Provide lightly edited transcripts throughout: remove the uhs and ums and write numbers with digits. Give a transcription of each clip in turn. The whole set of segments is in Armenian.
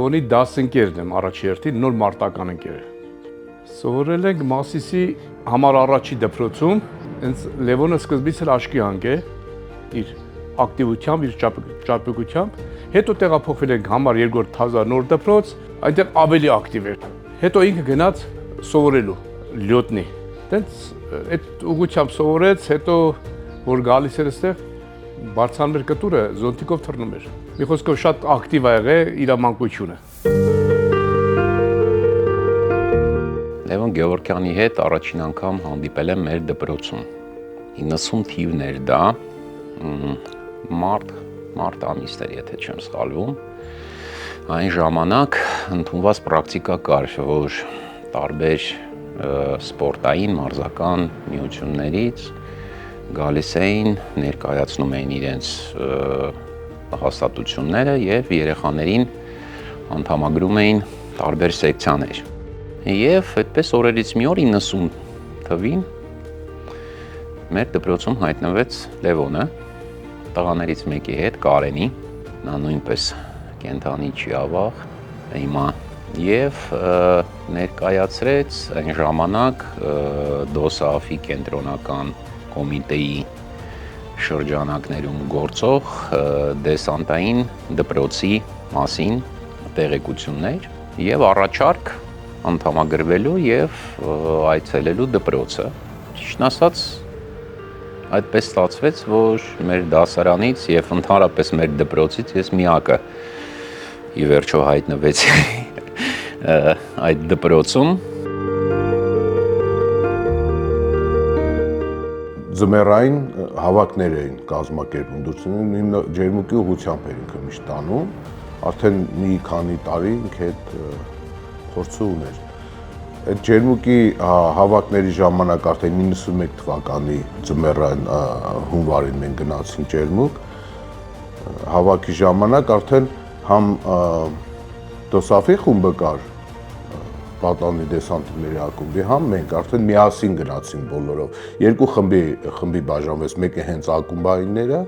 Լևոնի դասընկերն եմ առաջի հերթին, նոր մարտական ընկեր։ Սովորել ենք Մասիսի համար առաջի դպրոցում, հենց Լևոնը սկզբից էլ աչքի հանք է, իր ակտիվությամբ, իր ճարպկությամբ, հետո տեղափոխվել ենք համար երկրորդ Թազա նոր դպրոց, այնտեղ ավելի ակտիվ էր։ Հետո ինքը գնաց սովորելու լյոտնի։ Տենց այդ ուղղությամբ սովորեց, հետո որ գալիս էր այստեղ, բարձրանում էր կտուրը, զոնտիկով թռնում էր։ Մի խոսքով շատ ակտիվ ա եղել իր մանկությունը։ Լևոն Գևորգյանի հետ առաջին անգամ հանդիպել եմ մեր դպրոցում։ 90 թիվն էր դա, մարտ ամիսներ, եթե չեմ սխալվում։ Այն ժամանակ ընդունված պրակտիկա կար, որ տարբեր սպորտային, մարզական միություններից գալիս էին, ներկայացնում էին իրենց հաստատությունները և երեխաներին անդամագրում էին տարբեր սեկցիաներ։ Եվ այդպես օրերից մի օր 90 թվին մեր դպրոցում հայտնվեց Լևոնը, տղաներից մեկի հետ, Կարենի, նա նույնպես կենդանի չի ավաղ, հիմա, և ներկայացրեց այն ժամանակ ԴՕՍԱՖ-ի կենտրոնական կոմիտեի շրջանակներում գործող դեսանտային դպրոցի մասին տեղեկություններ և առաջարկ անդամագրվելու և այցելելու դպրոցը։ Ճիշտն ասած, այդպես ստացվեց, որ մեր դասարանից և ընդհանրապես մեր դպրոցից ես միակը ի վերջո հայտնվեցի այդ դպրոցում։ Ձմեռային հավաքներ էին կազմակերպում, դուրսում ջերմուկի ուղղությամբ էր ինքը միշտ տանում, արդեն մի քանի տարի ինքը այդ փորձը ուներ։ Այդ ջերմուկի հավաքների ժամանակ արդեն 91 թվականի ձմեռային հունվարին մենք գնացինք ջերմուկ, հավաքի ժամանակ արդեն համ ԴՕՍԱՖ-ի խումբը կար, պատանի դեսանտների ակումբի, համ մենք արդեն միասին գնացինք բոլորով, երկու խմբի բաժանվեց, մեկը հենց ակումբայինները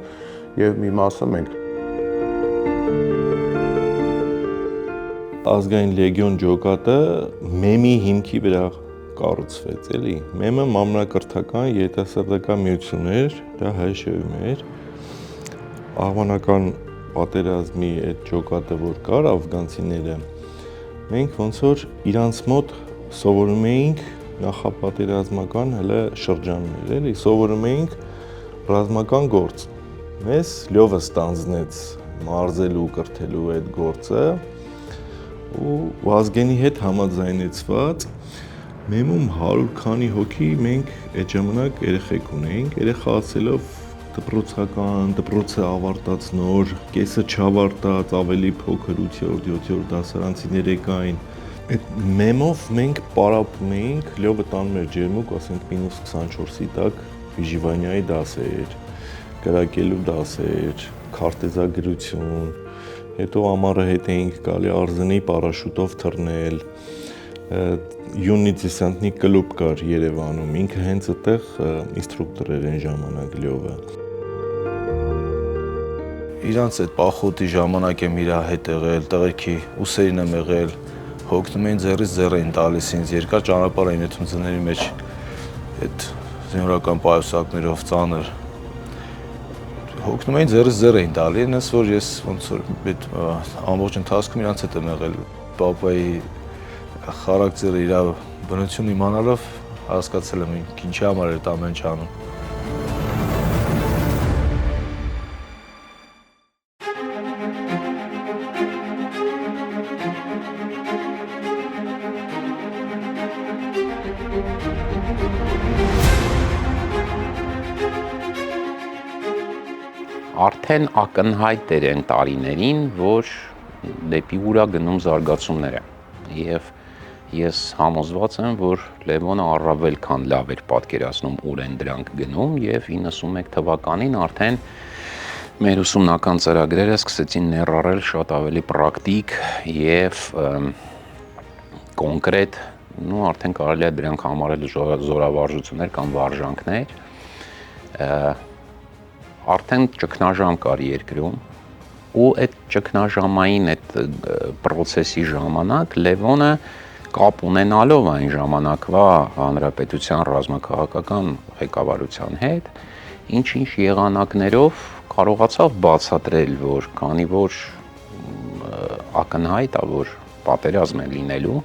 և մի մասը մենք։ Ազգային լեգիոն ջոկատը մեմի հիմքի վրա կառուցվեց, էլի։ Մեմը մամնակրթական երիտասարդական միություն էր, դա ՀՇԸ-ում էր։ Աղբանական պատերազմի այդ ջոկատը, որ կար, աֆգանցիները, մենք ոնց որ իրանց մոտ սովորում էինք նախապատերազմական հələ շրջաններ, էլի, սովորում էինք ռազմական գործ։ Մեզ լյովը ստանձնեց մարզելու, կրթելու այդ գործը, ու Ազգենի հետ համաձայնեցված մեմում 100 քանի հոգի մենք այդ ժամանակ երեխեք ունեինք, երեխացելով դպրոցական, դպրոցը ավարտած նոր, կեսը չավարտած, ավելի փոքր 8-րդ, 7-րդ դասարանցիներ եկային։ Այդ մեմով մենք պարապում էինք, լյովը տանում էր ջերմուկ, ասենք -24-ի տակ վիժիվանիայի դասեր, կրակելու դասեր, քարտեզագրություն, հետո ամառը հետ էինք գալի Արզենի պարաշուտով թռնել, Յուննի դեսանտնի կլուբ կար Երևանում, ինքը հենց այդտեղ ինստրուկտոր էր այն ժամանակ լյովը։ Իրանց այդ պախոտի ժամանակ եմ իր հետ եղել, տղերքի ուսերին եմ եղել, հոգնում էին ձեռից ձեռ էին տալիս ինձ, երկար ճանապարհ էին էթում ձների մեջ, այդ զինվորական պայուսակներով ծանր, հոգնում էին ձեռից ձեռ էին տալի, այնպես որ ես ոնց որ այդ ամբողջ ընթացքում իրանց հետ եմ եղել, պապայի խարակտերը, իր բնությունը իմանալով հասկացել եմ ինչի համար էր այդ ամեն ինչ անում։ Արդեն ակնհայտ էր այն տարիներին, որ դեպի ուր է գնում զարգացումները, և ես համոզված եմ, որ Լևոնը առավել քան լավ էր պատկերացնում ուր են դրանք գնում, և 91 թվականին արդեն մեր ուսումնական ծրագրերը սկսեցին ներառել շատ ավելի պրակտիկ և կոնկրետ, արդեն կարելի է դրանք համարել զորավարժություններ կամ վարժանքներ, արդեն ճգնաժամ կար երկրում, ու այդ ճգնաժամային այդ process-ի ժամանակ Լևոնը կապ ունենալով այն ժամանակվա հանրապետության ռազմաքաղաքական ղեկավարության հետ, ինչ-ինչ եղանակներով կարողացավ բացատրել, որ քանի որ ակնհայտ է, որ պատերազմ է լինելու,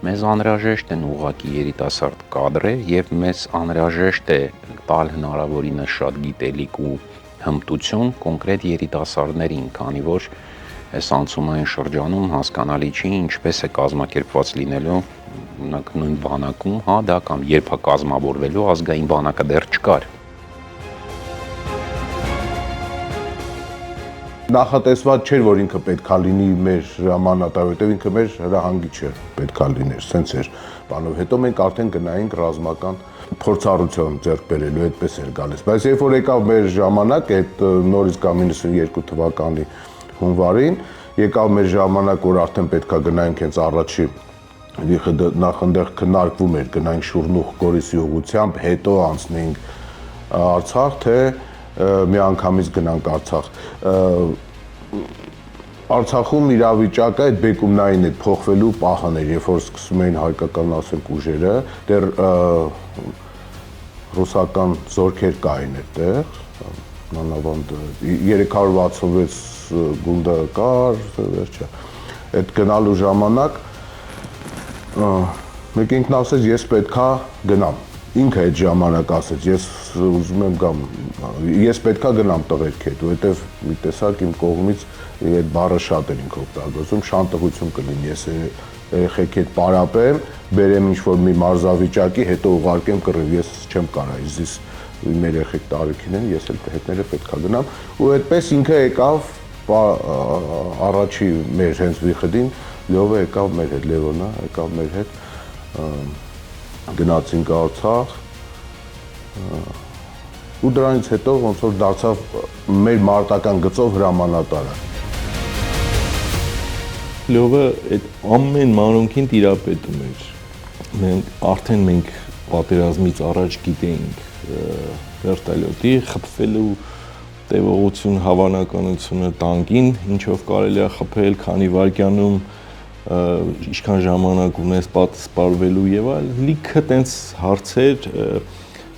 մեզ անհրաժեշտ են ուղղակի երիտասարդ կադրեր եւ մեզ անհրաժեշտ է տալ հնարավորինս շատ գիտելիք ու հմտություն կոնկրետ երիտասարդներին, քանի որ այս անցումային շրջանում հասկանալի չի ինչպես է կազմակերպված լինելու նույն բանակում, հա, դա կամ երբ է կազմավորվելու ազգային բանակը դեռ չկար։ Նախատեսված չէր, որ ինքը պետքա լինի մեր հրամանատար, որտեղ ինքը մեր հրահանգիչը պետքա լիներ, սենց էր բանով։ Հետո մենք արդեն գնայինք ռազմական փորձառություն ձեռք բերելու, այդպես էր գալիս։ Բայց երբ որ եկավ մեր ժամանակ, այդ նորից կամ 92 թվականի հունվարին, եկավ մեր ժամանակ, որ արդեն պետքա գնայինք հենց առաջի նախ այնտեղ քննարկվում էր գնայինք Շուռնուղ Գորիսի ուղղությամբ, հետո անցնեինք Արցախ, թե մի անգամից գնանք Արցախ։ Արցախում իրավիճակը այդ բեկումնային այդ փոխվելու պահն էր, երբ որ սկսում էին հայկական, ասենք, ուժերը, դեռ ռուսական զորքեր կային այդտեղ, մանավանդ 366 գունդը կար, վերջը։ Այդ գնալու ժամանակ մեկ ինքն ասեց, ես պետքա գնամ։ Ինքը այդ ժամանակ ասեց, ես ուզում եմ գամ, ես պետքա գնամ տղերք հետ, որովհետև մի տեսակ իմ կողմից այդ բառը շատ էր ինքը օգտագործում, շանտղություն կլինի, ես երեխեք հետ պարապեմ, բերեմ ինչ-որ մի մարզավիճակի, հետո ուղարկեմ կռիվ, ես չեմ կարա, իզիս իմ երեխեք տարիքին են, ես էլ հետները պետքա գնամ, ու այդպես ինքը եկավ առաջի մեր հենց վիխդին, Լյովը եկավ մեր հետ, Լևոնը եկավ մեր հետ, գնացինք Արցախ, ու դրանից հետո ոնց որ դարձավ մեր մարտական գծով հրամանատարը։ Լյովը այդ ամեն մանրունքին տիրապետում էր։ Մենք պատերազմից առաջ գիտեինք վերտալյոտի խփվելու տևողություն, հավանականությունը տանկին, ինչով կարելի է խփել, քանի վայրկյանում ինչքան ժամանակ ունես պատասպարվելու եւ այլ, լիքը տենց հարցեր,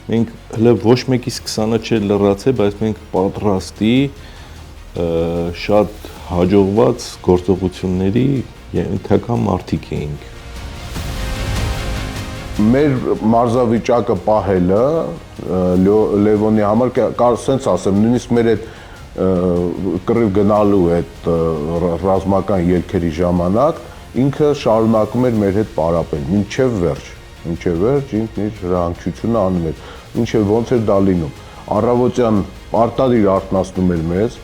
մենք հələ ոչ մեկից 20-ը չէր լրացել, բայց մենք պատրաստի շատ հաջողված գործողությունների ենթակա մարդիկ էինք։ Մեր մարզավիճակը պահելը Լևոնի համար, սենց ասեմ, նույնիսկ մեր այդ կռիվ գնալու այդ ռազմական ելքերի ժամանակ, ինքը շարունակում էր մեր հետ պարապել, մինչև վերջ, ինքն իր հրահանգչությունը անում էր, ինչև ոնց էր դա լինում։ Առավոտյան պարտադիր արթնացնում էր մեզ,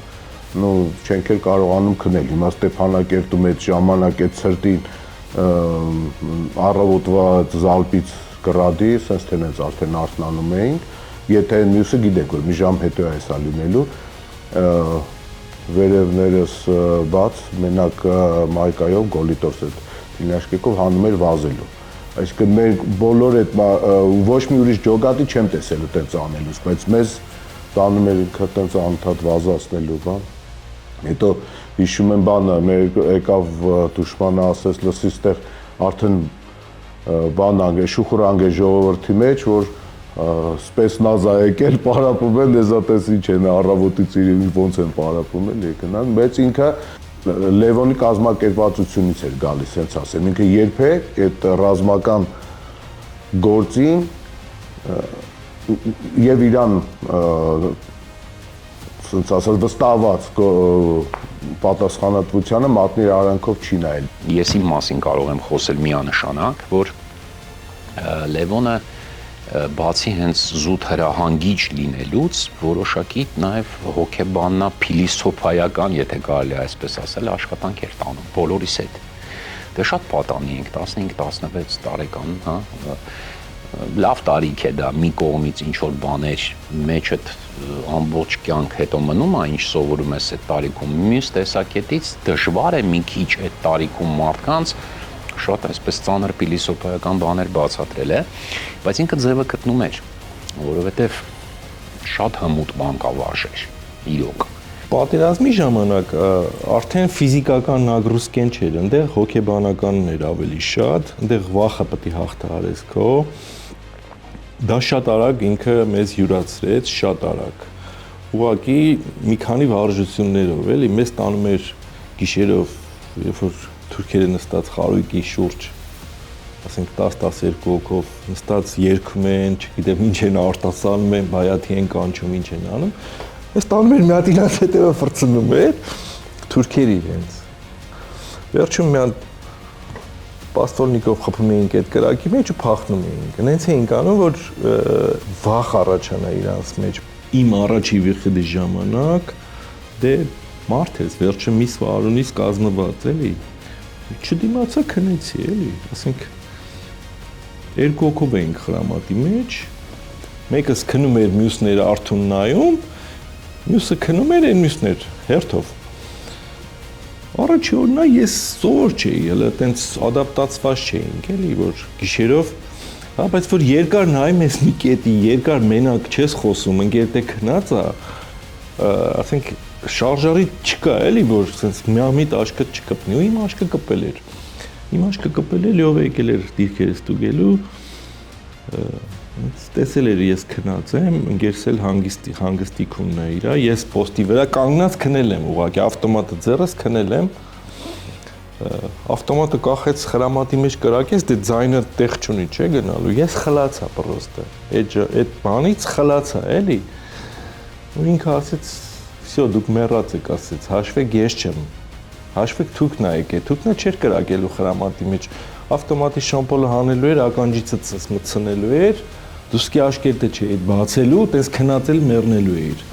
չենք էլ կարողանում քնել, հիմա Ստեփանակերտում այդ ժամանակ այդ ցրտին առավոտվա զալպից կռադի, սենց թե նենց արդեն արթնանում էինք, եթե մյուսը գիտեք, որ մի ժամ հետո է սա լինելու, վերևներս բաց, մենակ մայկայով, գոլիտորս այդ թիլնաշկեկով հանում էր վազելու։ Այսինքն մեր բոլոր այդ, ոչ մի ուրիշ ջոգատի չեմ տեսել այդպես անելուց, բայց մեզ տանում էր ինքը այդպես անընդհատ վազացնելու բան։ Հետո հիշում եմ բանը, մեր եկավ դուշմանը ասեց, լսի ստեղ արդեն բան անգե, շուխուր անգե ժողովրդի մեջ, որ սպեսնազա եկել, պարապում են, դեզատես ինչ են, առավոտից իրեն ոնց են պարապում են, եկնան, բայց ինքը Լևոնի կազմակերպվածությունից էր գալիս, հենց ասեմ, ինքը երբեք այդ ռազմական գործին և իրան, սենց ասած, վստահված պատասխանատվությանը մատնիր արանքով չի նայել։ Ես իմ մասին կարող եմ խոսել միանշանակ, որ Լևոնը բացի հենց զուտ հրահանգիչ լինելուց, որոշակի նաև հոգեբաննա փիլիսոփայական, եթե կարելի այսպես ասել, աշխատանք էր տանում բոլորիս հետ։ Դե շատ պատանի ենք, 15-16 տարեկան, հա, լավ տարիք է դա, մի կողմից ինչ-որ բաներ մեջդ ամբողջ կյանք հետո մնում է, ինչ սովորում ես այդ տարիքում, մյուս տեսակետից դժվար է մի քիչ այդ տարիքում մարդկանց շատ այսպես ծանր փիլիսոփայական բաներ բացատրել է, բայց ինքը ձևը գտնում էր, որովհետև շատ հմուտ բան կա վարժեր, իրոք, պատերազմի ժամանակ արդեն ֆիզիկական նագրուսկեն չէր, այնտեղ հոգեբանականն էր ավելի շատ, այնտեղ վախը պետք է հաղթահարես քո։ Դա շատ արագ ինքը մեզ յուրացրեց, շատ արագ։ Ուղղակի մի քանի վարժություններով, էլի, մեզ տանում էր գիշերով, երբ որ թուրքերը նստած խարույկի շուրջ, ասենք 10-12 հոգով նստած երգում են, չգիտեմ ինչ են արտասանում են, բայաթի են կանչում, ինչ են անում։ Մեզ տանում էր մի հատ իրանց հետևը ֆրցնում էր, թուրքերի հենց։ Վերջում մի հատ պաստորնիկով խփում էինք այդ կրակի մեջ ու փախնում էինք։ Հենց էինք անում, որ վախ առաջանա իրանց մեջ։ Իմ առաջի վիճի ժամանակ դե մարդ ես, վերջը մի սվարունից կազմված էլի։ Չդիմացա քնեցի էլի, ասենք երկու հոգով էինք խրամատի մեջ, մեկս քնում էր, մյուսները արթուն նայում, մյուսը քնում էր, այն մյուսներ հերթով։ Առաջի օրնա ես սովոր չէի, հələ տենց ադապտացված չէինք էլի, որ գիշերով հա, բայց որ երկար նայում ես մի կետի, երկար մենակ չես խոսում, ընկերտե քնած է, ասենք շարժարի չկա էլի, որ սենց միամիտ աշկը չկպնի, ու իմ աշկը կպել էր։ Իմ աշկը կպել էր, լյով եկել էր դիրքերս տուգելու, տեսել էր ես քնած եմ, ընկերս էլ հանգստի քունն է իրա, ես պոստի վրա կանգնած քնել եմ, ուղղակի ավտոմատը ձեռս քնել եմ, ավտոմատը կախեց խրամատի մեջ կրակեց, դե ձայնը տեղ չունի, չէ գնալու, ես խլացա պրոստը, այդ բանից խլացա, էլի, ու ինքը ասեց, վсё, դուք մեռած եք, ասեց, հաշվեք ես չեմ, հաշվեք թուքն ա եկե, թուքնը չէր կրակելու խրամատի մեջ, ավտոմատի շամպոլը հանելու էր, ականջիցս մտցնելու էր, դուսկի աշկերտը չէ, այդ բացելու, տես քնածել մեռնելու էր։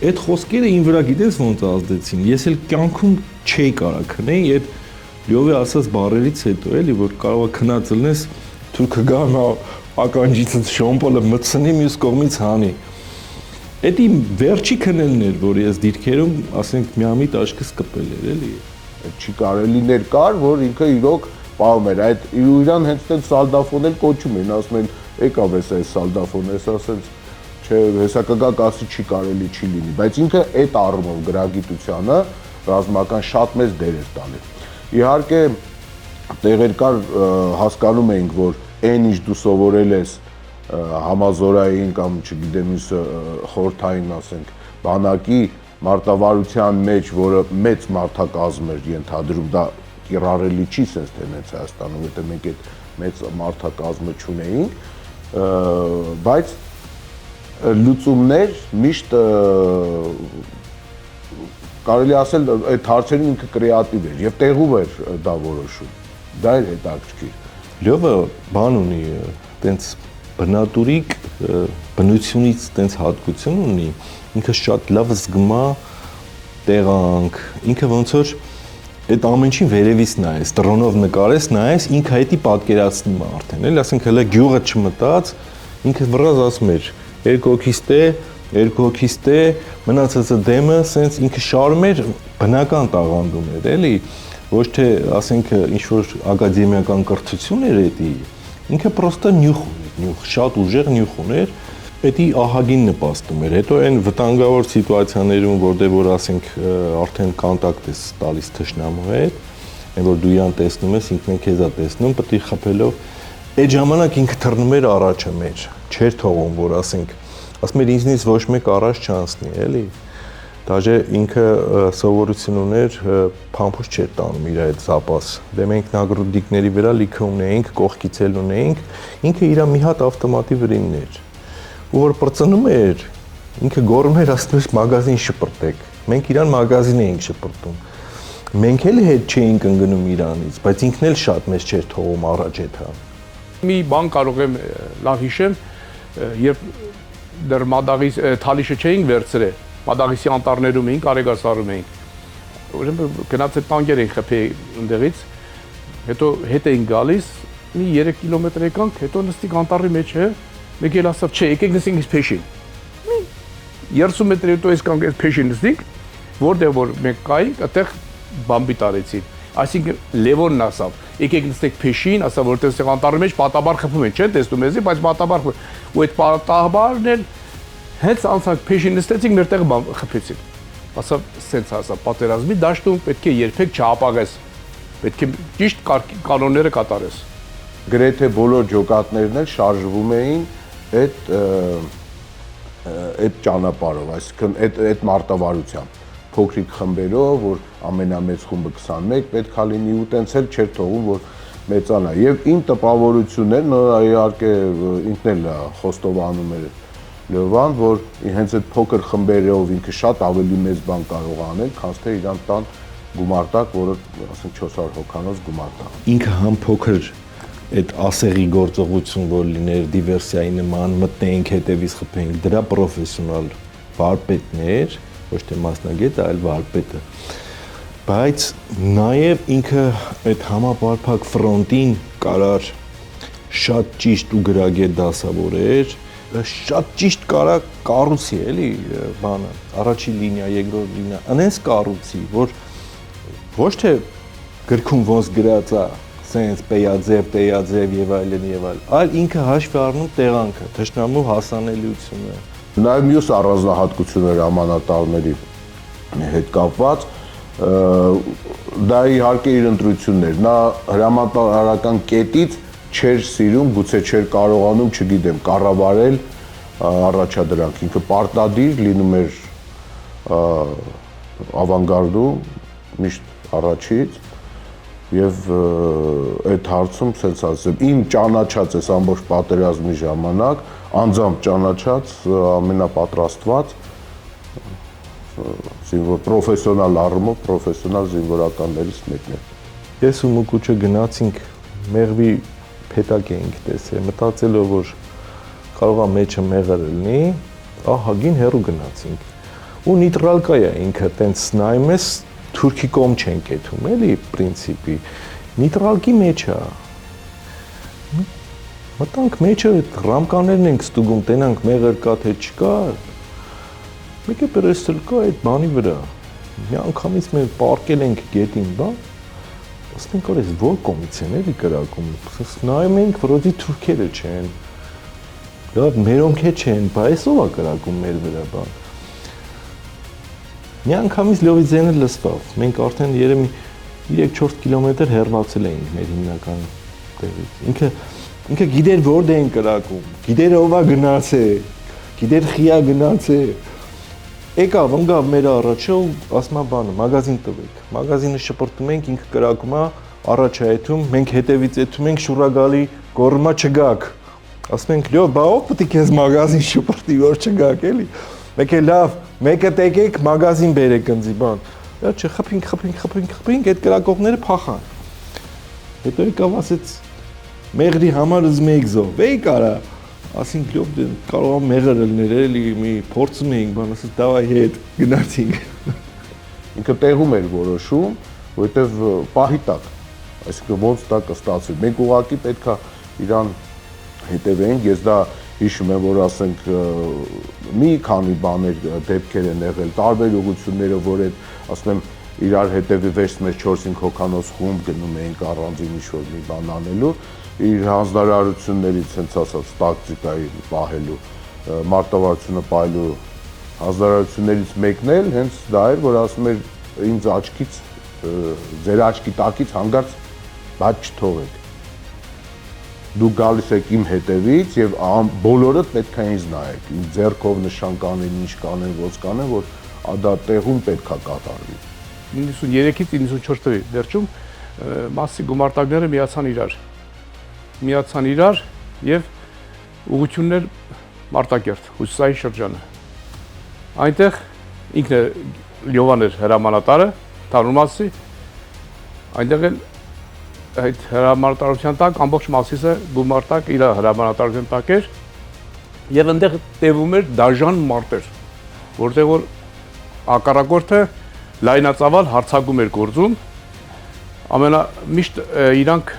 Այդ խոսքերը իմ վրա գիտես ոնց ազդեցին, ես էլ կյանքում չէի կարա քնեի, այդ լյովի ասած բառերից հետո էլի, որ կարող է քնած լնես, թուրքը գա ականջիցս շամպոլը մտցնի, մյուս կողմից հանի։ Այդ իմ վերջի քնելն էր, որ ես դիրքերում, ասենք, միամիտ աշկս կպել էր, էլի։ Չի կարելիներ կար, որ ինքը իրոք պահում էր, այդ իրան հենց տենց սալդաֆոն էլ կոչում են, ասում են, եկավ ես այս սալդաֆոնը, ես ասենց, չէ, հեսա կգա կասի չի կարելի, չի լինի, բայց ինքը այդ առումով գրագիտությանը ռազմական շատ մեծ դեր էր տալի։ Իհարկե, տեղեր կար հասկանում էինք, որ այն ինչ դու սովորել ես համազորային կամ չգիտեմ ինչ խորհրդային, ասենք, բանակի մարտավարության մեջ, որը մեծ մարդակազմ էր ենթադրում, դա կիրառելի չի սենց տենեց Հայաստանում, որտեղ մենք այդ մեծ մարդակազմը չունեինք, բայց լուծումներ միշտ կարելի ասել այդ հարցերին ինքը կրեատիվ էր եւ տեղում էր դա որոշում։ Դա էր հետաքրքիր։ Լյովը բան ունի, տենց բնատուրիկ բնությունից տենց հատկություն ունի, ինքը շատ լավ զգում է տեղանք, ինքը ոնց որ այդ ամեն ինչին վերևից նայես, դրոնով նկարես, նայես, ինքը հետի պատկերացնում է արդեն, էլի, ասենք հələ գյուղը չմտած, ինքը վրազ ասում էր, երկու հոգիս տե, մնացածը դեմը, սենց ինքը շարում էր, բնական տաղանդում էր, էլի, ոչ թե, ասենք, ինչ-որ ակադեմիական կրթություն էր էդի, ինքը պրոստը նյուխ ուներ, նյուխ, շատ ուժեղ նյուխ ուներ, էդի ահագին նպաստում էր, հետո այն վտանգավոր սիտուացիաներում, որտեղ որ ասենք արդեն կոնտակտ ես տալիս թշնամու հետ, այն որ դու իրան տեսնում ես, ինքն քեզ է տեսնում, պետք է խփելով, այդ ժամանակ ինքը թռնում էր առաջը մեր, չէր թողում, որ ասենք, ասում էր ինձնից ոչ մեկ առաջ չանցնի, էլի, դաժե ինքը սովորություն ուներ, փամփուշտ չէր տանում իր այդ զապաս, դե մենք նագրուդիկների վրա լիքը ունեինք, կողքից էլ ունեինք, ինքը իր մի հատ ավտոմատի վրինն էր, ու որ պրծնում էր, ինքը գոռում էր, ասում էր մագազին շպրտեք, մենք իրան մագազին էինք շպրտում, մենք էլ հետ չէինք ընկնում իրանից, բայց ինքն էլ շատ մեզ չէր թողում առաջ էթա։ Մի բան կարող եմ լավ հիշեմ, երբ դեռ Մադաղիս Թալիշը չէինք վերցրել, Մադաղիսի անտառներում էինք, Արեգասարում էինք, ուրեմն գնաց այդ տանկեր էինք խփել ընդեղից, հետո հետ էինք գալիս, մի 3 կիլոմետր եկանք, հետո նստիկ անտառի մեջ է, մեկ էլ ասավ, չէ, եկեք նստենք ինձ փեշին։ 30 մետր հետո ես կանք այս փեշին նստենք, որտեղ որ մենք կայինք, այդտեղ բամբի տարեցին։ Այսինքն Լևոնն ասավ, եկեք նստենք փեշին, ասավ, որտեղ այստեղ անտառի մեջ պատաբար խփում են, չեն տեսնում էզի, բայց պատաբար ու այդ պատաբարն էլ հենց անցանք փեշին նստեցինք, մեր տեղը խփեցին։ ասա սենց ասա պատերազմի դաշտում պետք է երբեք չհապաղես, պետք է ճիշտ կանոնները կատարես։ Գրեթե բոլոր ջոկատներն էլ շարժվում էին այդ ճանապարհով, այսինքն այդ մարտավարությամբ, փոքրիկ խմբերով, որ ամենամեծ խումբը 21 պետքա լինի ու տենց էլ չէր թողում, որ մեծանա։ Եվ իմ տպավորությունն իհարկե ինքն էլ խոստովանում էր Լևան, որ հենց այդ փոքր խմբերով ինքը շատ ավելի մեծ բան կարող անել, քան թե իրան տան գումարտակ, որը ասենք 400 հոգանոց գումարտակ։ Ինքը համ փոքր այդ ասեղի գործողություն, որ լիներ դիվերսիայի նման, մտնենք հետևից խփենք, դրա պրոֆեսիոնալ վարպետներ, ոչ թե մասնագետ, այլ վարպետը։ Բայց նաև ինքը այդ համապարփակ ֆրոնտին կարար շատ ճիշտ ու գրագետ դասավորեր, շատ ճիշտ կարա կառուցի, էլի, բանը, առաջին լինիա, երկրորդ լինիա, անենց կառուցի, որ ոչ թե գրքում ոնց գրած է, սենց պեյաձև եւ այլն, այլ ինքը հաշվի առնում տեղանքը, թշնամու հասանելիությունը։ Նաև մյուս առանձնահատկություններ ամանատարների հետ կապված, դա իհարկե իր ընտրություններ, նա հրամանատարական կետից չէր սիրում, գուցե չէր կարողանում, չգիտեմ, կառավարել առաջադրանք, ինքը պարտադիր լինում էր ավանգարդում, միշտ առաջից, եւ այդ հարցում սենց ասեմ, իմ ճանաչած այս ամբողջ պատերազմի ժամանակ, անձամբ ճանաչած ամենապատրաստված զինվոր պրոֆեսիոնալ առումով պրոֆեսիոնալ զինվորականներից մեկն է։ Ես ու Մուկուչը գնացինք մեղվի փետակ էինք տեսել, մտածելով որ կարող է մեջը մեղր լինի, ահագին հեռու գնացինք։ Ու նիտրալկա է ինքը տենց նայում ես թուրքի կողմ չեն կեթում, էլի պրինցիպի։ Նիտրալկի մեջ է։ Մտանք մեջը ռամկաներն ենք ստուգում, տենանք մեղր կա թե չկա։ Մեկը պրեսել կա այդ բանի վրա։ Մի անգամից մենք պարկել ենք գետին, բան։ Ասենք որ այս որ կողմից են էլի կրակում։ Նայում ենք, որոդի թուրքերը չեն։ Լավ, մերոնք չեն, բայց ով է կրակում մեր վրա, բան։ Մի անգամից լովիձենը լսվավ։ Մենք արդեն երեմի 3-4 կիլոմետր հեռացել էինք մեր հիմնական տեղից։ Ինքը գիտեր որտեղ են կրակում, գիտեր ով է գնացել, գիտեր խիա գնացել։ Եկավ, ընկավ մեր առաջը ու ասում է բանը, մագազին տվեք։ Մագազինը շպրտում ենք, ինքը կրակում է, առաջ է եթում, մենք հետևից եթում ենք, շուրագալի գոռումա չգաք։ Ասում ենք, լյո, բա ով պետք է քեզ մագազին շպրտի, որ չգաք, էլի։ Մեկը լավ, մեկը տեկեք, մագազին բերեք ընձի, բան։ Դա չխփինք, այդ կրակողները փախան։ Հետո եկավ ասեց, մեղրի համար ուզում եք զով, էի կարա։ Ասինք լյով կարող է մեղր լներ էլի, մի փորձում էինք, բան ասեց, դավայ հետ գնացինք։ Ինքը տեղում էր որոշում, որովհետև պահի տակ, այսինքն ոնց դա կստացվի։ Մենք ուղղակի պետքա իրան հետևենք, ես դա հիշում եմ, որ ասենք մի քանի բաներ դեպքեր են եղել, տարբեր ուղղություններով, որ այդ, ասում եմ, իրար հետևի 6-4-5 հոգանոց խումբ գնում էինք առանձին ինչ-որ մի բան անելու, իր հանձնարարություններից հենց ասած տակտիկայի պահելու, մարտավարությունը պահելու հանձնարարություններից մեկն էլ հենց դա էր, որ ասում էր ինձ աչքից, ձեր աչքի տակից հանգարց բաց չթողեք։ Դուք գալիս եք իմ հետևից եւ բոլորդ պետք է ինձ նայեք, իմ ձեռքով նշան կանեն, ինչ կանեն, ոնց կանեն, որ դա տեղում պետքա կատարվի։ 93-ից 94 թվականի վերջում մասի գումարտակները միացան իրար եւ ուղղություններ Մարտակերտ, Հյուսիսային շրջանը։ Այնտեղ ինքն է Լյովան էր հրամանատարը, Թարումասի, այնտեղ էլ այդ հրամանատարության տակ ամբողջ մասիսը գումարտակ իր հրամանատարության տակ էր եւ այնտեղ տևում էր դաժան մարտեր, որտեղ որ ակառակորդը լայնածավալ հարձակում էր գործում, ամենամիշտ իրանք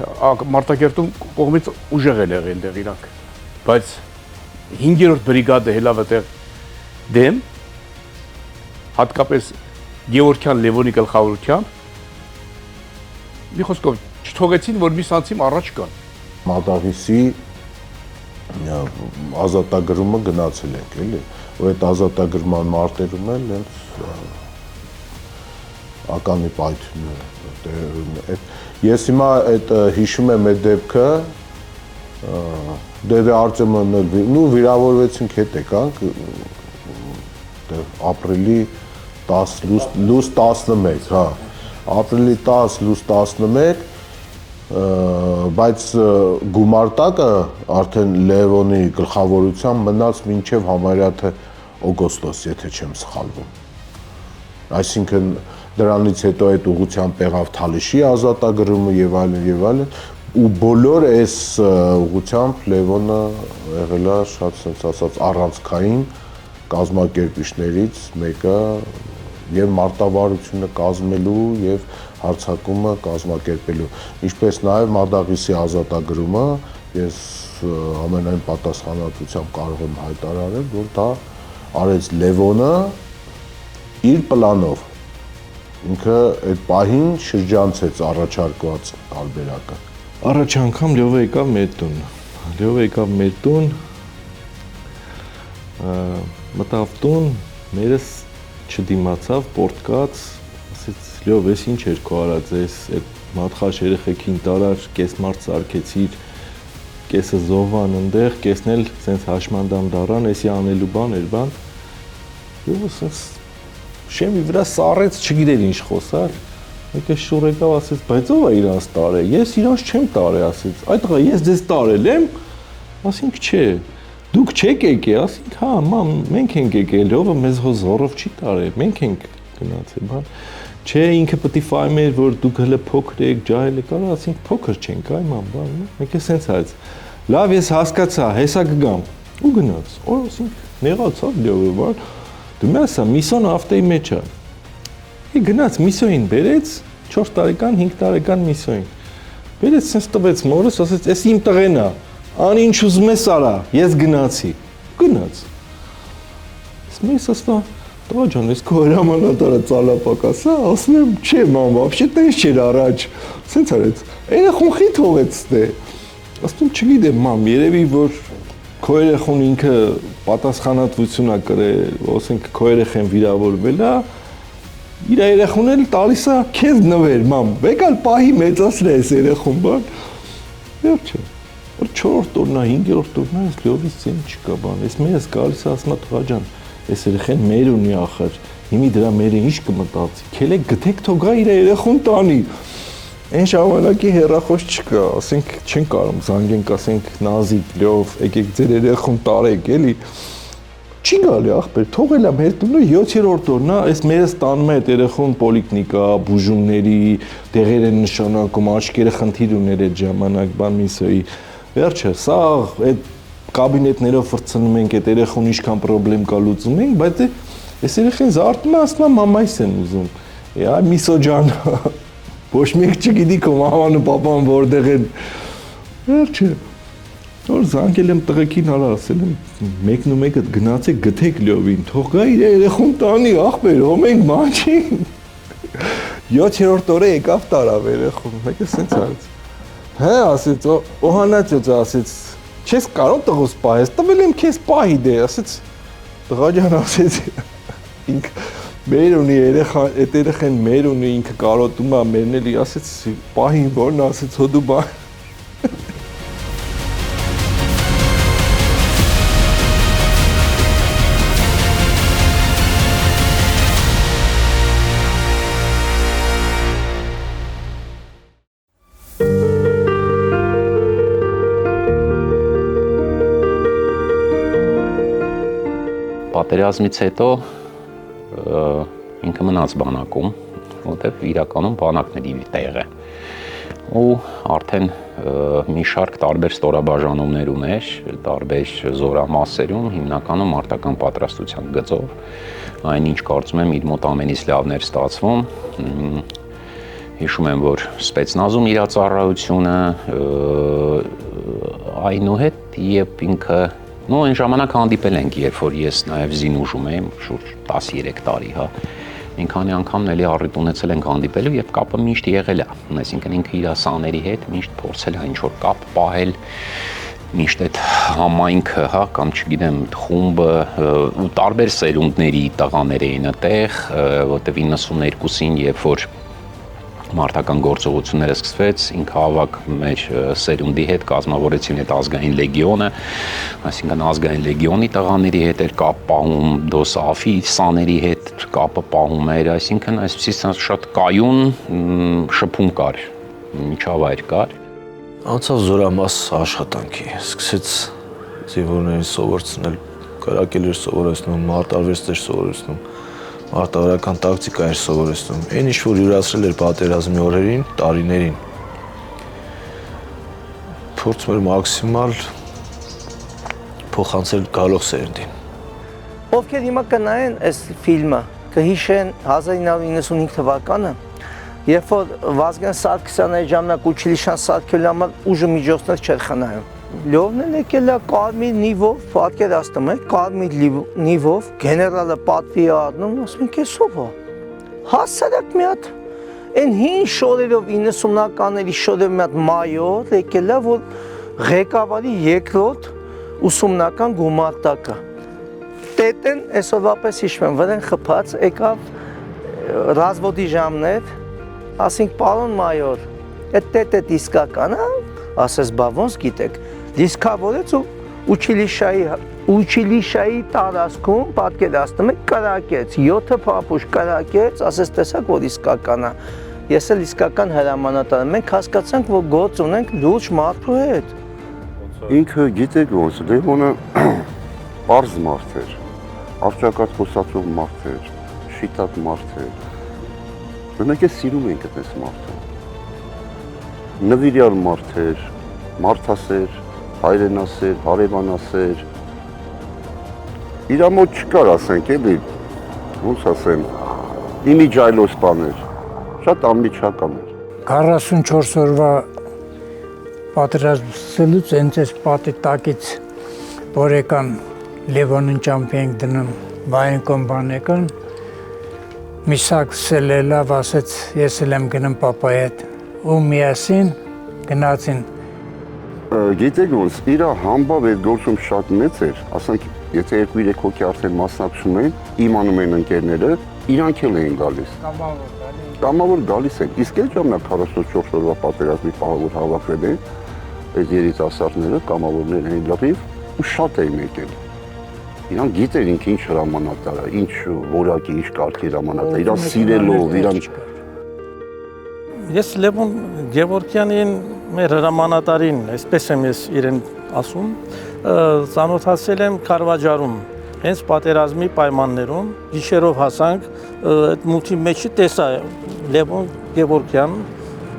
Մարտակերտում կողմից ուժեղ են եղել այնտեղ իրանք, բայց 5-րդ բրիգադը հելավ այդտեղ դեմ, հատկապես Գևորգյան Լևոնի գլխավորությամբ, մի խոսքով չթողեցին, որ մի սանցիմ առաջ կան։ Մատաղիսի ազատագրումը գնացել ենք, էլի, որ այդ ազատագրման մարտերում էլ հենց ականի պայթյունը։ Ես հիմա այդ հիշում եմ այդ դեպքը, դե Արտեմը վիրավորվեցինք հետ եկանք, ապրիլի 10 լույս 11, հա, ապրիլի 10 լույս 11, բայց գումարտակը արդեն Լևոնի գլխավորությամբ մնաց մինչև համարյա թե օգոստոս, եթե չեմ սխալվում։ Այսինքն դրանից հետո այդ ուղղությամբ եղավ Թալիշի ազատագրումը եւ այլն, ու բոլոր այս ուղղությամբ Լևոնը եղել է շատ sense ասած առանցքային կազմակերպիչներից մեկը եւ մարտավարությունը կազմելու եւ հարձակումը կազմակերպելու, ինչպես նաեւ Մադաղիսի ազատագրումը, ես ամենայն պատասխանատվությամբ կարող եմ հայտարարել, որ դա արեց Լևոնը իր պլանով, ինքը այդ պահին շրջանցեց առաջարկված տարբերակը։ Առաջ անգամ Լյովը եկավ մեր տուն, մտավ տուն, մերս չդիմացավ, պորտկաց, ասեց Լյով, ես ինչ էր քո արած, ես այդ մատխաշ երեխեքին տարար, կես մարդ սարքեցիր, կեսը զովան ընդեղ, կեսն էլ սենց հաշմանդամ դառան, էսի անելու բան էր բան։ Լյովը սենց շեմի վրա սառեց, չգիտեր ինչ խոսար։ Մեկը շուռ եկավ, ասեց, բայց ով է իրանց տարել, ես իրանց չեմ տարել, ասեց, այդ տղա, ես ձեզ տարել եմ, ասինք չէ, դուք չեք եկել, ասինք հա, մամ, մենք ենք եկել, Լյովը մեզ հո զորով չի տարել, մենք ենք գնացել, բան, չէ, ինքը պետք է ֆայմեր, որ դուք հələ փոքր եք, ջահել եք, ասինք փոքր չենք, այ մամ, բան, մեկը սենց հայց, լավ, ես հասկացա, հեսա կգամ, ու գնաց, ասինք, նեղացավ Լյովը, բան, դու մեսա, միսոն ավտեի մեջ է, գնաց միսոյին բերեց, 4 տարեկան, 5 տարեկան միսոյին, բերեց սենց տվեց մորս, ասեց, ես իմ տղեն է, ան ինչ ուզում ես արա, ես գնացի, գնաց, ես մեզ աստա, տղա ջան, ես քո հրամանատարը ծալապակասա, ասում եմ, չէ ման, վաբշե տենց չէր առաջ, սենց արեց, երեխուն խի թողեց ստե, ասում չգիտեմ մամ, երևի որ քո երեխուն ինքը պատասխանատվություն է կրել, ասենք քո երեխեն վիրավորվել է, իր երեխուն էլ տալիս է քեզ նվեր, մամ, եկալ պահի մեծացրե այս երեխուն, բան, վերջը, 4-րդ օրնա, 5-րդ օրնա, ես Լյովից ցեն չկա, բան, ես մերս գալիս է, ասում է տղա ջան, այս երեխեն մեր ունի ախր, հիմի դրա մերը ինչ կմտածի, քելեք գտեք թող գա իր երեխուն տանի, այն ժամանակի հեռախոս չկա, ասենք չեն կարող զանգենք, ասենք Նազիկ, Լյով, եկեք ձեր երեխուն տարեք, էլի, չի գալի ախպեր, թողել եմ մեր տունը 7-րդ օրն է, այս մերս տանում է այդ երեխուն պոլիկլինիկա, բուժումների, դեղեր են նշանակում, աչքերը խնդիր ուներ այդ ժամանակ, բան միսոյի, վերջը, սա այդ կաբինետներով վրցնում ենք, այդ երեխուն ինչքան պրոբլեմ կա լուծում ենք, բայց այս երեխեն զարթում է, ասում է մամայս են ուզում, այ միսո ջան, ոչ մեկ չգիտի քո մաման ու պապան որտեղ են, վերջը, որ զանգել եմ տղեկին արա, ասել եմ մեկն ու մեկը գնացեք գտեք Լյովին, թող գա իր երեխուն տանի, ախպեր, հո մենք մանչին, 7-րդ օրը եկավ տարավ երեխուն, մեկը սենց արեց, հե, ասեց, օհանացյոց, ասեց, չես կարող տղուս պահես, տվել եմ քեզ պահի դե, ասեց, տղա ջան, ասեց, ինք մեր ունի երեխան, այդ երեխեն մեր ունի, ինքը կարոտում է մերն էլի, ասեց, պահին որն, ասեց, հո դու բան, Պատերազմից հետո ինքը մնաց բանակում, որտեղ իրականում բանակն էր տեղ է։ Ու արդեն մի շարք տարբեր ստորաբաժանումներ ուներ, տարբեր զորամասերում, հիմնականում մարտական պատրաստության գծով, այն ինչ կարծում եմ իր մոտ ամենից լավն էր ստացվում։ Հիշում եմ, որ սպեցնազում իր ծառայությունը, այնուհետ երբ ինքը այն ժամանակ հանդիպել ենք, երբ որ ես նաև զինուժում եմ, շուրջ 13 տարի, հա, մի քանի անգամ էլի առիթ ունեցել ենք հանդիպելու եւ կապը միշտ եղել է, այսինքն ինքը իր սաների հետ միշտ փորձել է ինչ-որ կապ պահել միշտ այդ համայնքը, հա, կամ չգիտեմ, խումբը ու տարբեր սերունդների տղաներ էին այդտեղ, որտեղ 92-ին, երբ որ մարտական գործողությունները սկսվեց, ինքը ավակ մեր սերունդի հետ կազմավորեցին այդ ազգային լեգիոնը, այսինքն ազգային լեգիոնի տղաների հետ էր կապ պահում, դոսաֆի սաների հետ կապը պահում էր, այսինքն այսպեսի շատ կայուն շփում կար, միջավայր կար։ Անցավ զորամաս աշխատանքի, սկսեց զինվորներին սովորեցնել, կրակել էր սովորեցնում, մարտարվեստ էր սովորեցնում, մարտավարական տակտիկա էր սովորեցնում, այն ինչ որ յուրացրել էր պատերազմի օրերին, տարիներին։ Փորձում էր մաքսիմալ փոխանցել գալող սերնդին։ Ովքեր հիմա կնայեն այս ֆիլմը, կհիշեն 1995 թվականը, երբ որ Վազգեն Սարգսյանը ժամանակ Ուչիլիշան Սարգսյանի համար ուժը միջոցներ չէր խնայում։ Լյովն էլ եկել է կարմիր նիվով, պատկերացնում եք, կարմիր նիվով, գեներալը պատվի առնում, ասում են կեսով է։ Հասարակ մի հատ այն հին շորերով 90-ականների շորերով մի հատ մայոր եկել է, որ ղեկավարի երկրորդ ուսումնական գումարտակը։ Տետեն այսօրվա պես հիշում եմ, վրան խփած եկավ ռազմոդի ժամներ, ասենք պարոն մայոր, այդ տետը իսկական է, ասես բա ոնց գիտեք, դիսկավորեց ու Ուչիլիշայի տարածքում պատկերացնում եք կրակեց, 7 փապուշ կրակեց, ասես տեսակ որ իսկական է։ Ես էլ իսկական հրամանատար եմ, մենք հասկացանք, որ գործ ունենք լուրջ մարդու հետ։ Ինքը գիտեք ոնց, Լևոնը պարզ մարդ էր, արճակատ խոսացող մարդ էր, շիտակ մարդ էր։ Մենք ես սիրում ենք այդպես մարդը։ Նվիրյալ մարդ էր, մարդասեր, հայրենասեր, հարևանասեր։ Իրա մոտ չկար, ասենք, էլի, ոնց ասեմ, իմիջայլոս բաներ, շատ անմիջական էր։ 44 օրվա պատրաստելուց հենց այս պատի տակից որեկան Լևոնին ճամփի ենք դնում, վային կոմբանեկան, Միսակսել է լավ ասեց, ես էլ եմ գնում պապայի հետ, ու միասին գնացին։ Գիտեք ոնց, իրա համբավ այդ գործում շատ մեծ էր, ասենք, եթե 2-3 հոգի արդեն մասնակցում էին, իմանում են ընկերները, իրանք էլ էին գալիս։ Կամավոր գալիս են, իսկ այդ ժամանակ 44 օրվա պատերազմի պահավոր հավաքվել են, այդ երիտասարդները, կամավորներ էին լրիվ, ու շատ էին եկել։ Իրանք գիտեր ինքը ինչ հրամանատար է, ինչ որակի, ինչ կարգի հրամանատար, իրան սիրելով, իրան։ Ես Լևոն Գևորգյանին, մեր հրամանատարին, այսպես եմ ես իրեն ասում, ծանոթացել եմ Քարվաճարում, հենց պատերազմի պայմաններում, գիշերով հասանք, այդ մուտքի մեջի տեսա Լևոն Գևորգյան,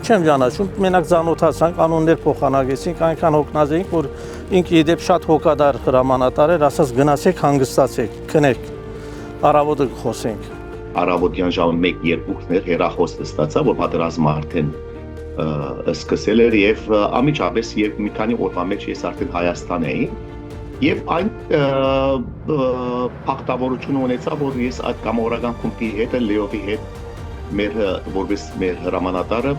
չեմ ճանաչում, մենակ ծանոթացանք, անուններ փոխանակեցինք, այնքան հոգնած էինք, որ ինքը իդեպ շատ հոգադար հրամանատար էր, ասաց գնացեք հանգստացեք, քնեք, առավոտը խոսենք։ Առավոտյան ժամը 1-2-ն էր հեռախոսը ստացա, որ պատերազմը արդեն սկսել էր եւ ամիջապես երբ մի քանի օրվա մեջ ես արդեն Հայաստան էի եւ այն փախտավորությունը ունեցա, որ ես այդ կամավորական խումբի հետ, Լեովի հետ որպես մեր հրամանատարը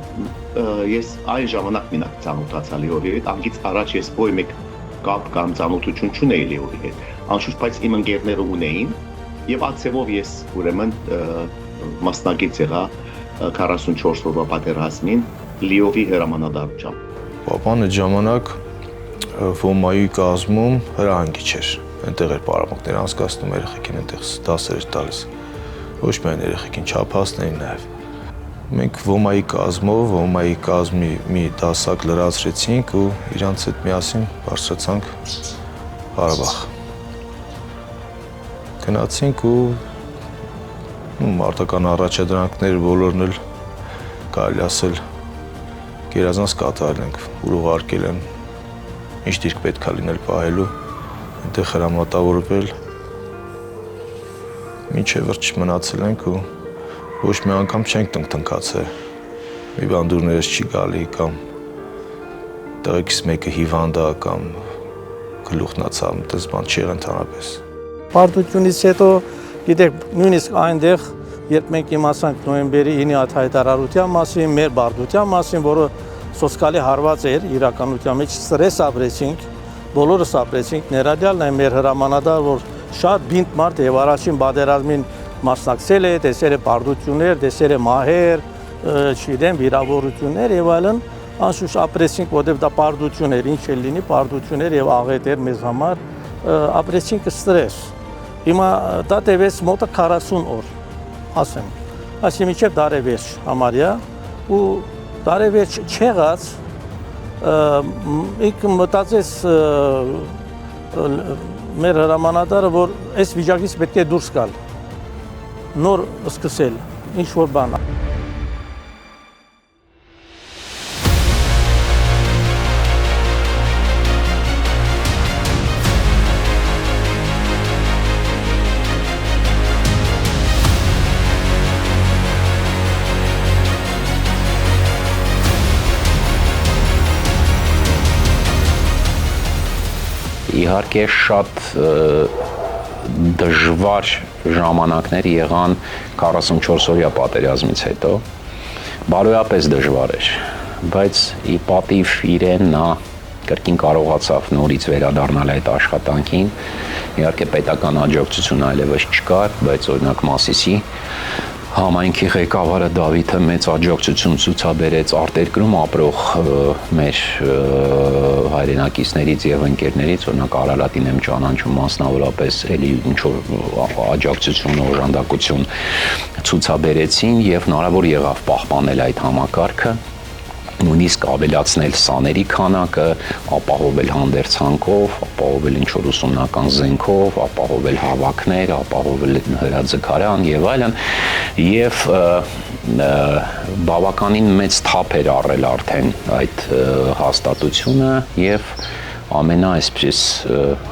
ես այն ժամանակ մենակ ծանոթացա Լեովի հետ, անգից առաջ ես ոյ մեկ կապ կամ ծանոթություն չունեի Լեովի հետ, անշուշտ բայց իմ ընկերները ունեին եւ ացեվով ես ուրեմն մասնակից եղա 44 օրվա պատերազմին Լեովի հրամանատարությամբ։ Պապան այդ ժամանակ Ոմայի կազմում հրահանգիչ էր, այնտեղ էր պարապմունքներ անցկացնում, երեխեքին այնտեղ դասեր էր տալիս, ոչ միայն երեխեքին չափածներին նաև։ Մենք Ոմայի կազմով, Ոմայի կազմի մի դասակ լրացրեցինք ու իրանց հետ միասին բարձրացանք Ղարաբաղ։ Գնացինք ու մարտական առաջադրանքներ բոլորն էլ կարելի ասել գերազանց կատարել ենք, ուղարկել են ինչ դիրք պետք է լինել պահելու, այնտեղ հրամանատարվել, մինչև վերջ մնացել ենք ու ոչ մի անգամ չենք տնքացել, մի բան դուրներս չի գալի կամ տեղեկից մեկը հիվանդ է կամ գլուխնացավ, այդպես բան չի եղել ընդհանրապես։ Պարտությունից հետո, գիտեք, նույնիսկ այնտեղ, երբ մենք իմացանք նոյեմբերի 9-ի հայտարարության մասին, մեր բարդության մասին, որը սոսկալի հարված էր իրականության մեջ, ստրես ապրեցինք, բոլորս ապրեցինք, ներառյալ նաև մեր հրամանատար, որ շատ բինտ մարդ եւ առաջին պատերազմին մասնակցել է, տեսել է բարդություններ, տեսել է մահեր, չգիտեմ, վիրավորություններ եւ այլն, անշուշտ ապրեցինք, որտեղ դա բարդություններ, ինչ էլ լինի, բարդություններ եւ աղետեր մեզ համար, ապրեցինք ստրես։ Հիմա դա տևեց մոտը 40 օր, ասեմ, այսինքն մինչև դարեվերջ համարյա, ու դարեվերջ չեղած ինքը մտածեց մեր հրամանատարը, որ այս վիճակից պետք է դուրս գալ, նոր սկսել, ինչ-որ բան։ Իհարկե շատ դժվար ժամանակներ եղան 44-օրյա պատերազմից հետո, բարոյապես դժվար էր, բայց ի պատիվ իրեն նա կրկին կարողացավ նորից վերադառնալ այդ աշխատանքին, իհարկե պետական աջակցություն այլևս չկար, բայց օրինակ Մասիսի համայնքի ղեկավարը Դավիթը մեծ աջակցություն ցուցաբերեց արտերկրում ապրող մեր հայրենակիցներից եւ ընկերներից, օրինակ Արարատին եմ ճանաչում մասնավորապես, էլի ինչ-որ աջակցություն, օժանդակություն ցուցաբերեցին եւ հնարավոր եղավ պահպանել այդ համակարգը, նույնիսկ ավելացնել սաների քանակը, ապահովել հանդերձանքով, ապահովել ինչ-որ ուսումնական զենքով, ապահովել հավաքներ, ապահովել հրաձգարան եւ այլն, եւ բավականին մեծ թափ էր առել արդեն այդ հաստատությունը եւ ամենա այսպես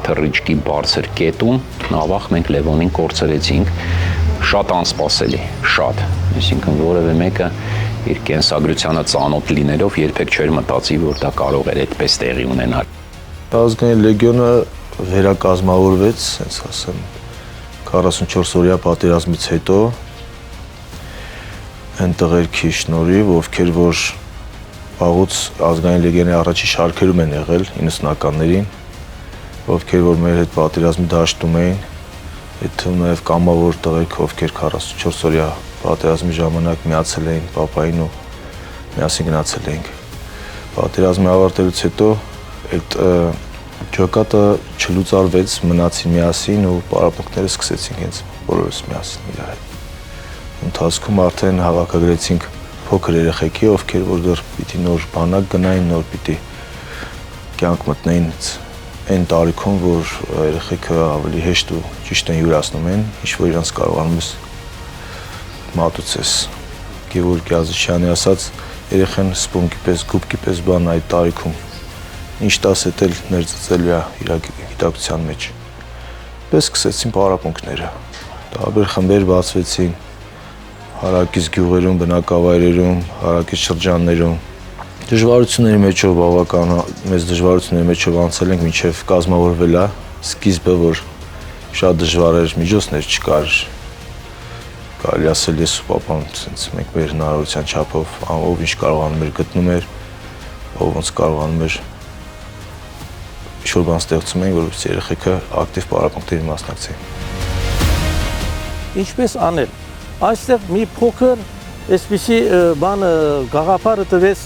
թռիչքի բարձր կետում ավաղ մենք Լևոնին կորցրեցինք, շատ անսպասելի, շատ, այսինքն որևէ մեկը իր կենսագրությանը ծանոթ լինելով երբեք չէր մտածի, որ դա կարող էր այդպես տեղի ունենալ։ Ազգային լեգիոնը վերակազմավորվեց, ասենց ասեմ, 44-օրյա պատերազմից հետո այն տղերքի շնորհիվ, ովքեր որ վաղուց ազգային լեգիոնի առաջի շարքերում են եղել 90-ականներին, ովքեր որ մեր հետ պատերազմի դաշտում էին, այդ թվում նաև կամավոր տղերք, ովքեր 44-օրյա պատերազմի ժամանակ միացել էին պապային ու միասին գնացել էինք։ Պատերազմի ավարտելուց հետո այդ ջոկատը չլուծարվեց, մնացին միասին ու պարապմունքները սկսեցինք հենց բոլորս միասին իրար հետ։ Ընթացքում արդեն հավաքագրեցինք փոքր երեխեքի, ովքեր որ դեռ պիտի նոր բանակ գնային, նոր պիտի կյանք մտնեին այն տարիքում, որ երեխեքը ավելի հեշտ ու ճիշտ են յուրացնում են, ինչ-որ իրանց կարողանում ես մատուցես։ Գևորգ Ազիչյանի ասած, երեխեն սպունգի պես, գուբկի պես բան այդ տարիքում, ինչ տասետ էլ ներծծելու է իր գիտակցության մեջ։ Պես սկսեցին պարապմունքները, տարբեր խմբեր բացվեցին, հարակից գյուղերում, բնակավայրերում, հարակից շրջաններում, դժվարությունների մեջով բավական մեծ դժվարությունների մեջով անցել ենք մինչև կազմավորվել է սկիզբը, որ շատ դժվար էր, միջոցներ չկար, կարելի ասել ես ու պապան, մենք մեր հնարավորության չափով ով ինչ կարողանում էր գտնում էր, ով ոնց կարողանում էր ինչ-որ բան ստեղծում էին, որովհետեւ երեխեքը ակտիվ պարապմունքների մասնակցեին։ Ինչպես անել։ Այստեղ մի փոքր այսպիսի բան գաղափարը տվեց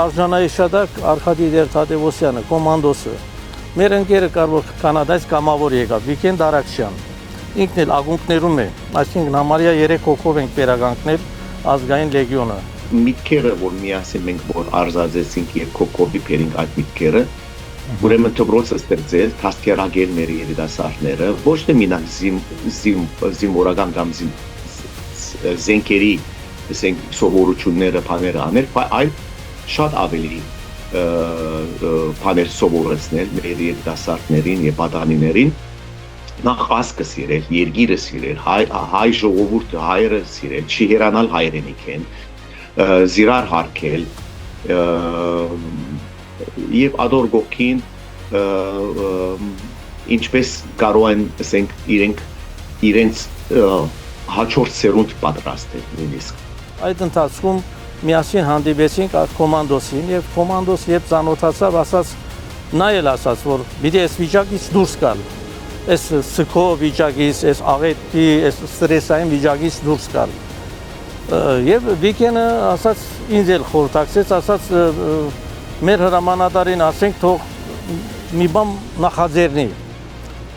արժանայշադակ Արկադի Դերթադևոսյանը, կոմանդոսը։ Մեր ընկերը կար, որ Կանադայից կամավոր եկավ, Վիկենտ Արաքսյան։ Ինքն էլ ակունքներում է, այսինքն համարյա 3 հոգով ենք վերագանքնել ազգային լեգիոնը։ Միտքերը, որ միասին մենք որ արզաձեցինք եւ կոկոբի բերինք այդ միտքերը, ուրեմն դպրոցը ստեղծել, դաստիարակել մեր երիտասարդները, ոչ թե մինակ զինվորական կամ զենքերի սովորությունները բաները անել, այլ շատ ավելի բաներ սովորեցնել մեր երիտասարդներին եւ պատանիներին, նախ ազգը սիրել, երկիրը սիրել, հայ ժողովուրդը հայերը սիրել, չի հերանալ հայրենիքեն, զիրար հարգել եւ ադոր գողքին ինչպես կարող են ասենք իրենց հաջորդ սերունդ պատրաստել նույնիսկ։ Այդ ընթացքում միասին հանդիպեցինք այդ կոմանդոսին եւ կոմանդոս երբ ծանոթացավ, ասաց նա էլ ասաց, որ պիտի այս վիճակից դուրս գալ, այս սքո վիճակից, այս աղետի, այս ստրեսային վիճակից դուրս գալ։ Եվ Վիկենը ասաց, ինձ էլ խորհրդակցեց, ասաց մեր հրամանատարին ասենք թող մի բան նախաձեռնի։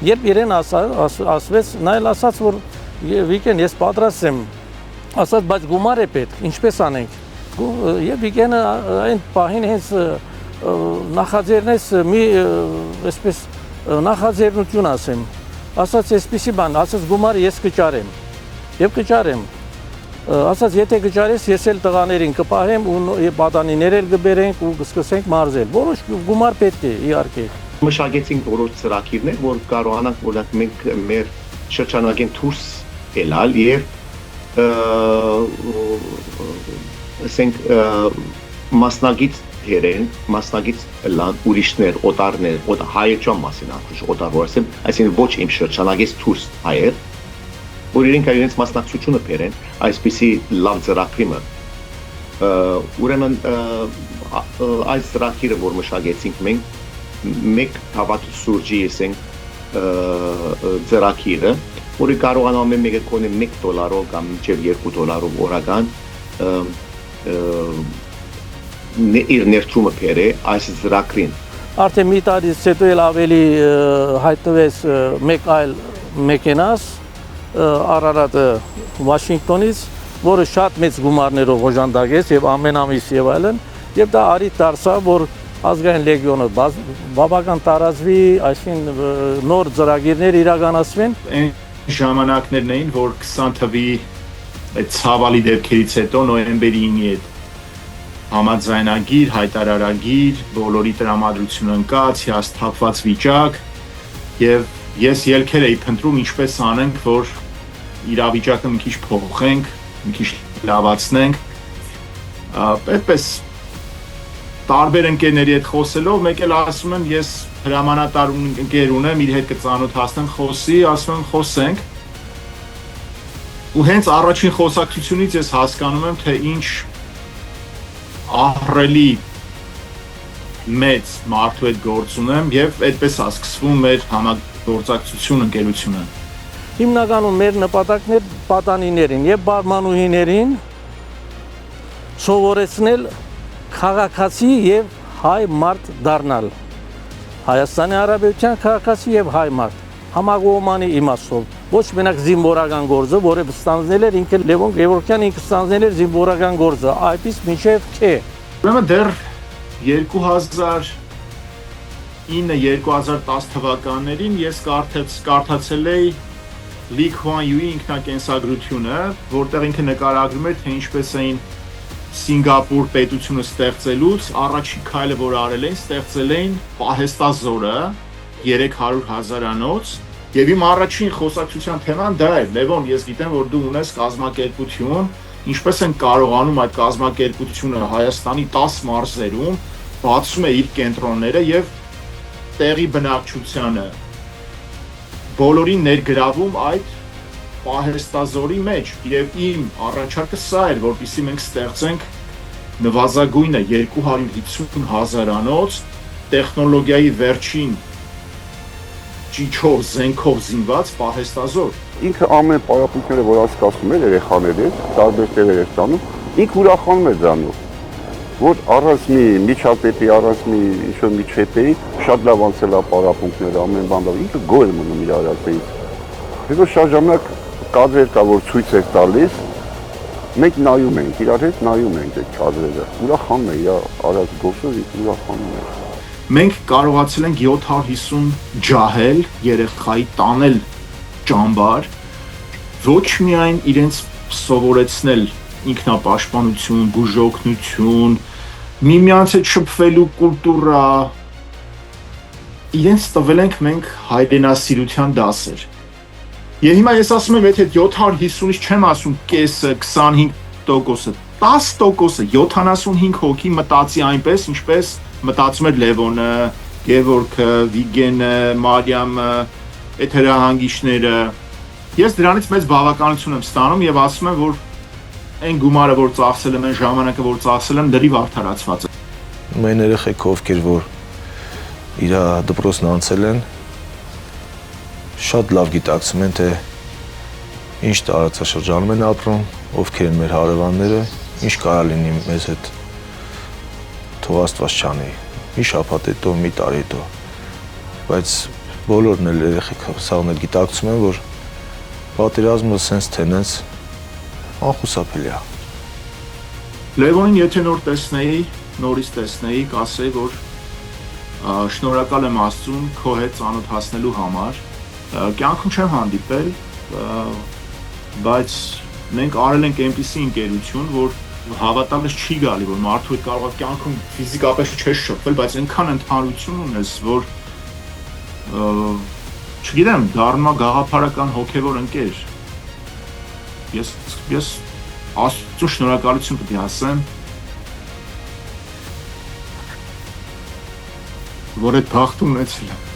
Երբ իրեն ասվեց, նա էլ ասաց, որ Վիկեն, ես պատրաստ եմ, ասաց, բայց գումար է պետք, ինչպես անենք։ Եվ Վիկենը այն պահին հենց նախաձեռնեց մի այսպես նախաձեռնություն ասեմ, ասաց այսպիսի բան, ասաց գումարը ես կճարեմ եւ կճարեմ, ասաց եթե կճարես ես էլ տղաներին կպահեմ ու պատանիներ էլ կբերենք ու կսկսենք մարզել, որոշ գումար պետք է իհարկե։ Մշակեցինք որոշ ծրագիրներ, որ կարողանանք օրինակ մենք մեր շրջանագին դուրս ելալ եւ ասենք մասնագիտ հերեն, մասնագիտ լան ուրիշներ, օտարներ, հայերճան մասին անգուշ օտար որ ասեմ, այսինքն ոչ իմ շրջանագից դուրս հայեր, որ իրենք իրենց մասնակցությունը բերեն այսպիսի լավ ծրագրիմը։ Ուրեմն այս ծրագիրը որ մշակեցինք մենք մեկ հավաքի սուրճի ասենք ծրագիրը, որը կարողանում է մեկը կոնե $1 կամ մինչև $2 օրական իր ներդրումը բերե այս ծրագրին։ Արդեն մի տարից հետո էլ ավելի հայտնվեց մեկ այլ մեքենաս Արարատը Վաշինգտոնից, որը շատ մեծ գումարներով օժանդակեց եւ ամեն ամիս եւ այլն, եւ դա արիթ դարձավ, որ ազգային լեգիոնը բավական տարածվի, այսինքն նոր ծրագիրներ իրականացվեն։ Այն ժամանակներն էին, որ 20 թվականի այդ ցավալի դեպքերից հետո նոյեմբերի 9-ի հետ համաձայնագիր, հայտարարագիր, բոլորի տրամադրությունը ընկած, հիասթափված վիճակ եւ ես ելքեր էի փնտրում ինչպես անենք, որ իրավիճակը մի քիչ փոխենք, մի քիչ լավացնենք։ Այդպես տարբեր ընկերների հետ խոսելով, մեկ էլ ասում եմ, ես հրամանատար ընկեր ունեմ, իր հետ կծանոթացնեմ, խոսի, ասում եմ, խոսենք։ Ու հենց առաջին խոսակցությունից ես հասկանում եմ, թե ինչ ահռելի մեծ մարդու հետ գործ ունեմ եւ այդպես է սկսվում մեր համագործակցություն ընկերությունը։ Հիմնականում մեր նպատակն է պատանիներին եւ բարմանուհիներին սովորեցնել քաղաքացի եւ հայ մարդ դառնալ։ Հայաստանի Հանրապետության քաղաքացի եւ հայ մարդ համագոմանի իմաստով, ոչ մենակ զինվորական գործը, որը ստանձնել էր ինքը Լևոն Գևորգյանը ինքը ստանձնել էր զինվորական գործը, այդպես մինչև K։ Ուրեմն դեռ 2009-2010 թվականներին ես կարդացել էի Lee Kuan Yew-ի ինքնակենսագրությունը, որտեղ ինքը նկարագրում էր, թե ինչպես էին Սինգապուր պետությունը ստեղծելուց առաջին քայլը, որ արել էին, ստեղծել էին պահեստազորը 300,000-անոց եւ իմ առաջին խոսակցության թեման դա էր։ Լևոն, ես գիտեմ, որ դու ունես կազմակերպություն, ինչպես են կարողանում այդ կազմակերպությունը Հայաստանի 10 մարզերում բացում է իր կենտրոնները եւ տեղի բնակչությանը բոլորին ներգրավում այդ պահեստազորի մեջ եւ իմ առաջարկը սա էր, որպեսզի մենք ստեղծենք նվազագույնը 250,000-անոց տեխնոլոգիայի վերջին ճիչով, զենքով զինված պահեստազոր։ Ինքը ամեն պարապմունքները, որ ասկացնում էր երեխաների, տարբեր տեղեր էր տանում, ինքը ուրախանում էր դրանով, որ առանց մի միջապետի, առանց մի ինչ-որ միջեպեի շատ լավ անցել է պարապմունքները, ամեն բան լավ, ինքը գոհ էր մնում իր արածից։ Հետո շատ ժամանակ կադրեր կա, որ ցույց էր տալիս, մենք նայում ենք, իրար հետ նայում ենք այդ կադրերը, ուրախանում է իր արած գործով, ուրախանում է։ Մենք կարողացել ենք 750 ջահել երեխայի տանել ճամբար, ոչ միայն իրենց սովորեցնել ինքնապաշտպանություն, բուժօգնություն, միմյանց հետ շփվելու կուլտուրա, իրենց տվել ենք մենք հայրենասիրության դասեր։ Եվ հիմա ես ասում եմ, եթե 750-ից չեմ ասում կեսը, 25%-ը, 10%-ը, 75 հոգի մտածի այնպես, ինչպես մտածում էր Լևոնը, Գևորգը, Վիգենը, Մարիամը, այդ հրահանգիչները։ Ես դրանից մեծ բավականություն եմ ստանում եւ ասում եմ, որ այն գումարը, որ ծախսել եմ, այն ժամանակը, որ ծախսել եմ, դրիվ արդարացված է։ Մեն երեխեք ովքեր որ իր դպրոցն անցել են, շատ լավ գիտակցում են, թե ինչ տարածաշրջանում են ապրում, ովքեր են մեր հարևանները, ինչ կարա լինի մեզ հետ, թող Աստված չանի, մի շաբաթ հետո, մի տարի հետո, բայց բոլորն էլ երեխեք սաղն էլ գիտակցում են, որ պատերազմը սենց թե նենց անխուսափելի է։ Լևոնին եթե նորից տեսնեի, կասեի, որ շնորհակալ եմ Աստծուն քո հետ ծանոթացնելու համար։ Կյանքում չեմ հանդիպել, բայց մենք արել ենք այնպիսի ընկերություն, որ հավատալս չի գալի, որ մարդու հետ կարող է կյանքում ֆիզիկապես չես շփվել, բայց այնքան ընդհանրություն ունես, որ չգիտեմ, դառնում է գաղափարական հոգևոր ընկեր։ Ես Աստծո շնորհակալություն պետք է ասեմ, որ այդ բախտը ունեցել եմ։